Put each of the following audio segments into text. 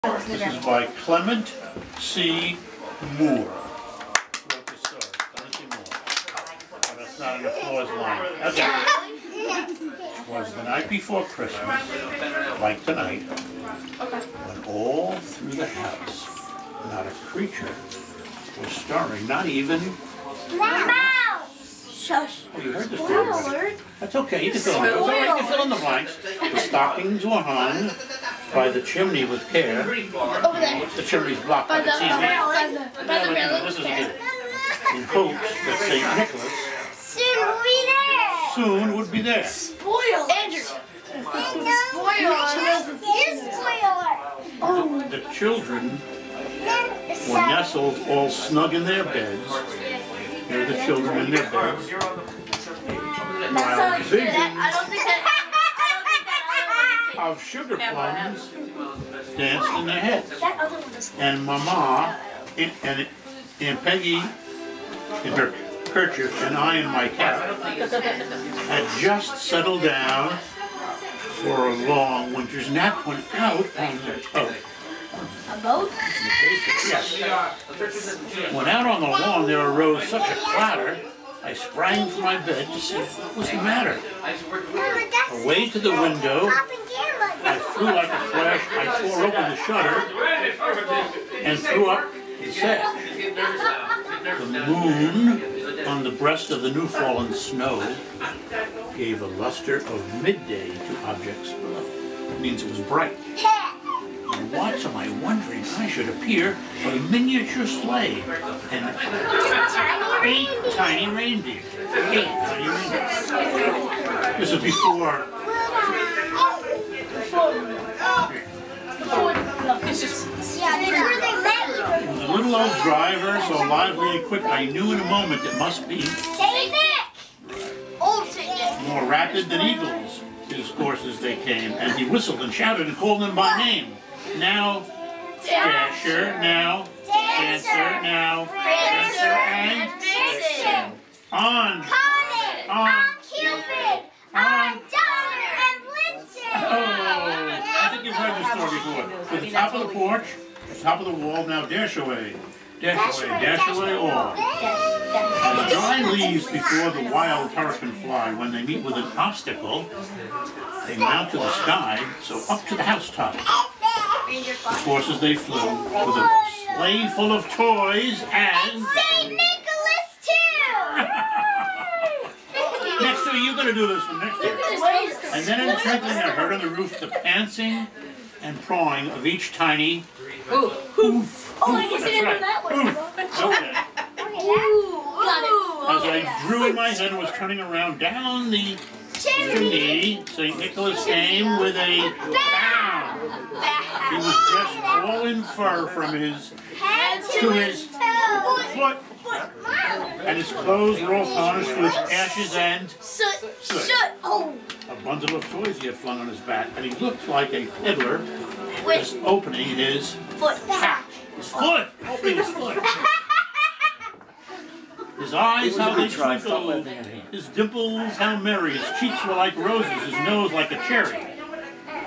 This is by Clement C. Moore. Wrote this story. Clement C. Moore. Oh, that's not an applause line. Okay. It was the night before Christmas, like tonight, when all through the house, not a creature was stirring, not even... Shush. Oh, you heard the story already. That's okay, you can fill in. It's all right, you can fill in the blanks. The stockings were hung by the chimney with care. Over there. The chimney's blocked by the TV. By the railing. This is good. In hopes that St. Nicholas soon would be there. soon would be there. Spoil. Andrew. Spoiler. The children were nestled all snug in their beds. Here are the children in their beds. While visions of sugar plums danced in their heads. And Mama and Peggy in her kerchief and I in my cap had just settled down for a long winter's nap when out on the boat. A boat? Yes. When out on the lawn there arose such a clatter, I sprang from my bed to see what was the matter. Away to the window, I flew like a flash. I tore open the shutter and threw up the sash. The moon on the breast of the new-fallen snow gave a luster of midday to objects below. It means it was bright. And what am I wondering? I should appear a miniature sleigh and 8 tiny reindeer. 8 tiny reindeer. This is before. The little old driver, so lively and quick, I knew in a moment it must be more rapid than eagles. His courses they came, and he whistled and shouted and called them by name. Now, Dasher, now, Dancer, now, Prancer, and Vixen. On, Cupid, on. Donner, and Blitzen. Oh, I think you've heard this story before. To the top of the porch, the top of the wall, now dash away. Dash away all. As dry leaves before the wild hurricane fly, when they meet with an obstacle, they mount to the sky, so up to the housetop. The horses they flew, with a sleigh full of toys and... St. Nicholas too! Next year, you're going to do this one next year. And then in the twinkling, I heard on the roof the pantsing and pawing of each tiny hoof. Oh, I guess I didn't know that one. Okay. Got it. As I drew in my head and was turning around down the chimney, St. Nicholas came with a bound. He was dressed all in fur from his head to his foot, and his clothes were all tarnished with ashes and soot. Oh. A bundle of toys he had flung on his back, and he looked like a peddler just opening his pack. His foot! Opening his foot. His eyes, how they twinkled. His dimples, how merry. His cheeks were like roses. His nose like a cherry.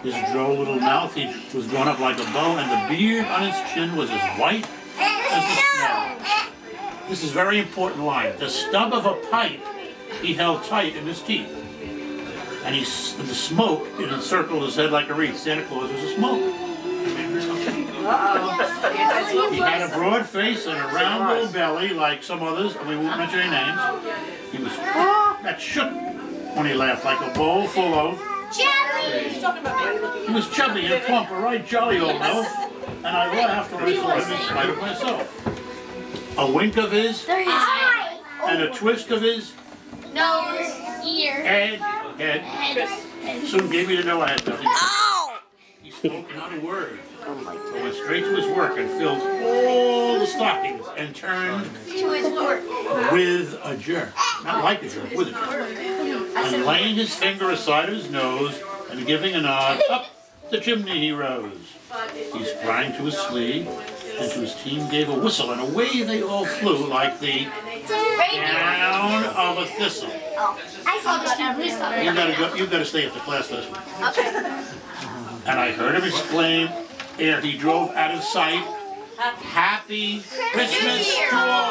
His droll little mouth, he was drawn up like a bow, and the beard on his chin was as white as the snow. This is a very important line. The stub of a pipe he held tight in his teeth. And the smoke, it encircled his head like a wreath. Santa Claus was a smoke. He had a broad face and a round little belly like some others, and we won't mention any names. He was that shook when he laughed like a bowl full of Jelly! He was chubby and plump, a right jolly old elf, and I laughed when I saw him in spite of myself. A wink of his, and a twist of his Nose, ear, head, soon gave me to know I had nothing. He spoke not a word, but went straight to his work and filled all the stockings and turned to his work with a jerk. Not like a jerk, with a jerk. And laying his finger aside of his nose and giving a nod, up the chimney he rose. He sprang to his sleigh and to his team gave a whistle, and away they all flew like the down of a thistle. I saw this every summer. You've got to stay after class this one. And I heard him exclaim, ere he drove out of sight. Happy Christmas to all.